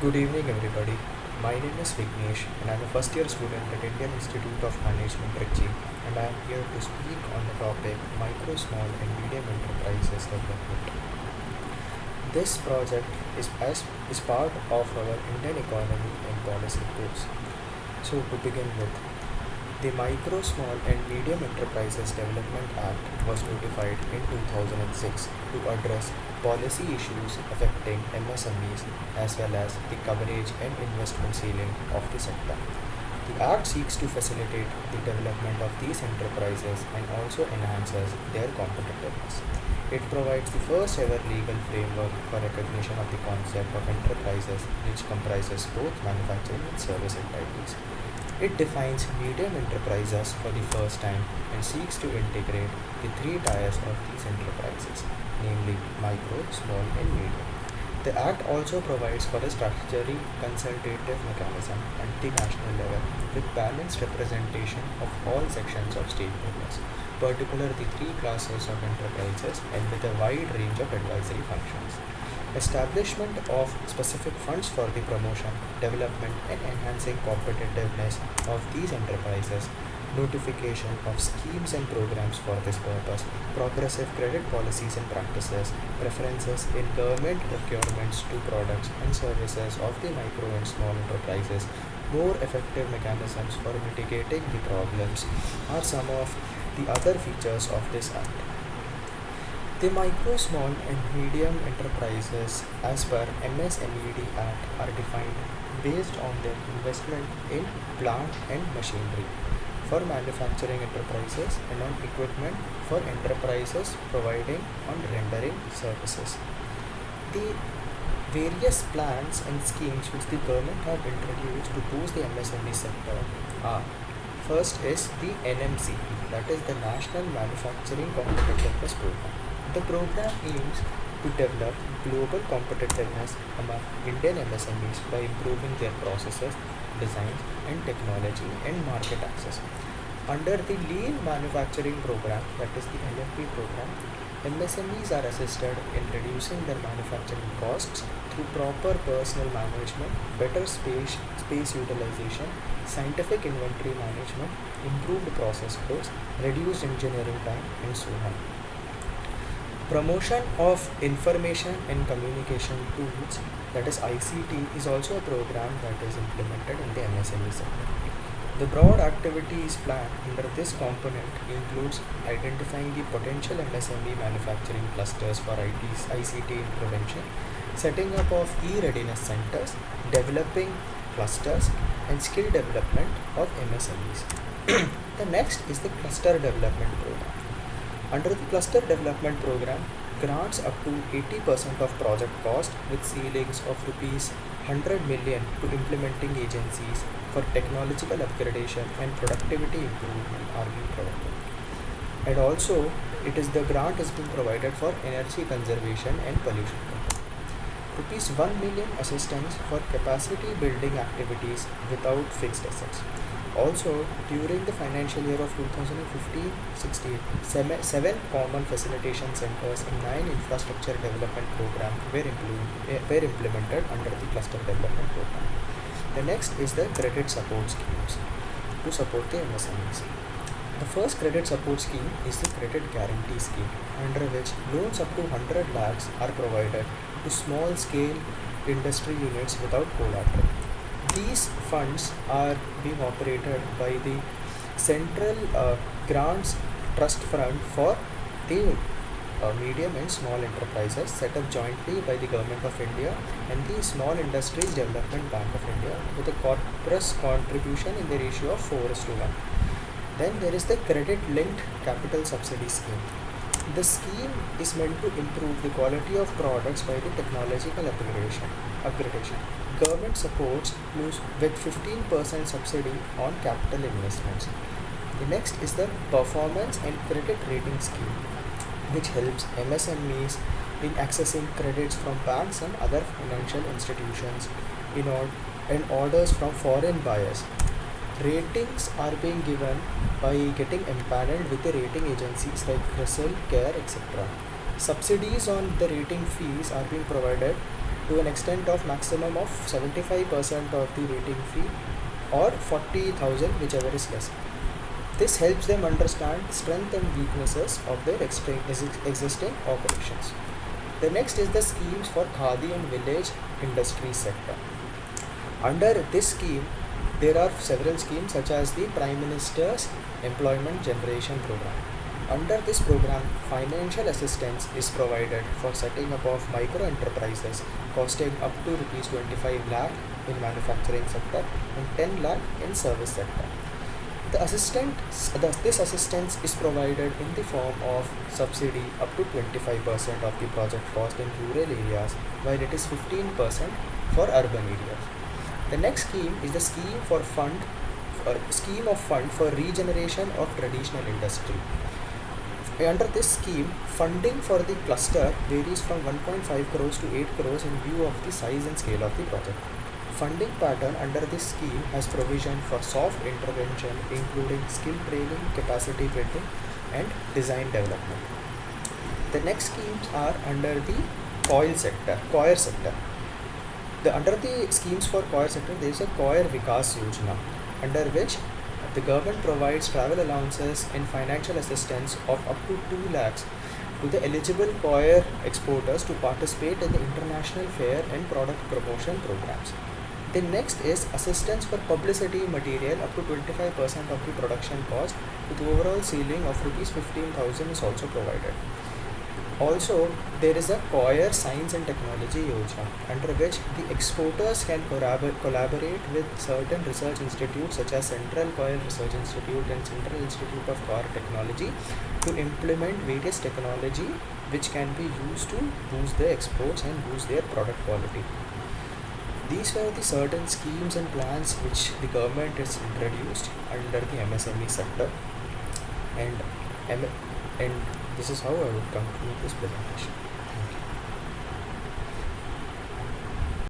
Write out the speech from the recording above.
Good evening, everybody. My name is Vignesh, and I'm a first year student at Indian Institute of Management, Trichy, and I am here to speak on the topic Micro, Small, and Medium Enterprises Development. This project is part of our Indian economy and policy course. So, to begin with, the Micro, Small, and Medium Enterprises Development Act was notified in 2006 to address policy issues affecting MSMEs as well as the coverage and investment ceiling of the sector. The Act seeks to facilitate the development of these enterprises and also enhances their competitiveness. It provides the first ever legal framework for recognition of the concept of enterprises, which comprises both manufacturing and service entities. It defines medium enterprises for the first time and seeks to integrate the three tiers of these enterprises, namely micro, small, and medium. The Act also provides for a statutory consultative mechanism at the national level with balanced representation of all sections of stakeholders, particularly the three classes of enterprises and with a wide range of advisory functions. Establishment of specific funds for the promotion, development, and enhancing competitiveness of these enterprises, notification of schemes and programs for this purpose, progressive credit policies and practices, preferences in government procurements to products and services of the micro and small enterprises, more effective mechanisms for mitigating the problems are some of the other features of this Act. The micro, small, and medium enterprises, as per MSMED Act, are defined based on their investment in plant and machinery for manufacturing enterprises and on equipment for enterprises providing on rendering services. The various plans and schemes which the government have introduced to boost the MSME sector are: first is the NMCP, that is the National Manufacturing Competitiveness Program. The program aims to develop global competitiveness among Indian MSMEs by improving their processes, designs, and technology and market access. Under the Lean Manufacturing Program, that is the LMP program, MSMEs are assisted in reducing their manufacturing costs through proper personnel management, better space utilization, scientific inventory management, improved process flows, reduced engineering time, and so on. Promotion of Information and Communication Tools, that is ICT, is also a program that is implemented in the MSME sector. The broad activities plan under this component includes identifying the potential MSME manufacturing clusters for ICT intervention, setting up of e-readiness centers, developing clusters, and skill development of MSMEs. The next is the Cluster Development Program. Under the Cluster Development Program, grants up to 80% of project cost with ceilings of rupees 100 million to implementing agencies for technological upgradation and productivity improvement are being provided. And also, the grant is being provided for energy conservation and pollution control. Rupees 1 million assistance for capacity building activities without fixed assets. Also, during the financial year of 2015-16, seven common facilitation centers and 9 infrastructure development programs were implemented under the Cluster Development Program. The next is the credit support schemes to support the MSMEs. The first credit support scheme is the Credit Guarantee Scheme, under which loans up to 100 lakhs are provided to small scale industry units without collateral. These funds are being operated by the Central Grants Trust Fund for the medium and small enterprises, set up jointly by the Government of India and the Small Industries Development Bank of India, with a corpus contribution in the ratio of 4:1. Then there is the Credit Linked Capital Subsidy Scheme. The scheme is meant to improve the quality of products by the technological upgradation. Government supports with 15% subsidy on capital investments. The next is the Performance and Credit Rating Scheme, which helps MSMEs in accessing credits from banks and other financial institutions and orders from foreign buyers. Ratings are being given by getting empaneled with the rating agencies like CRISIL, CARE, etc. Subsidies on the rating fees are being provided to an extent of maximum of 75% of the rating fee or 40,000, whichever is less. This helps them understand strength and weaknesses of their existing operations. The next is the schemes for Khadi and village industry sector. Under this scheme, there are several schemes such as the Prime Minister's Employment Generation Program. Under this program, financial assistance is provided for setting up of micro enterprises costing up to rupees 25 lakh in manufacturing sector and 10 lakh in service sector. This assistance is provided in the form of subsidy up to 25% of the project cost in rural areas, while it is 15% for urban areas. The next scheme is the scheme of fund for regeneration of traditional industry. Under this scheme, funding for the cluster varies from 1.5 crores to 8 crores in view of the size and scale of the project. Funding pattern under this scheme has provision for soft intervention including skill training, capacity building and design development. The next schemes are under the coir sector. Under the schemes for coir sector, there is a Coir Vikas Yojana, under which the government provides travel allowances and financial assistance of up to 2 lakhs to the eligible coir exporters to participate in the international fair and product promotion programs. The next is assistance for publicity material up to 25% of the production cost, with overall ceiling of rupees 15,000 is also provided. Also, there is a Coir Science and Technology Yojana, under which the exporters can collaborate with certain research institutes such as Central Coir Research Institute and Central Institute of Coir Technology to implement various technology which can be used to boost their exports and boost their product quality. These were the certain schemes and plans which the government has introduced under the MSME sector, and this is how I would conclude this presentation.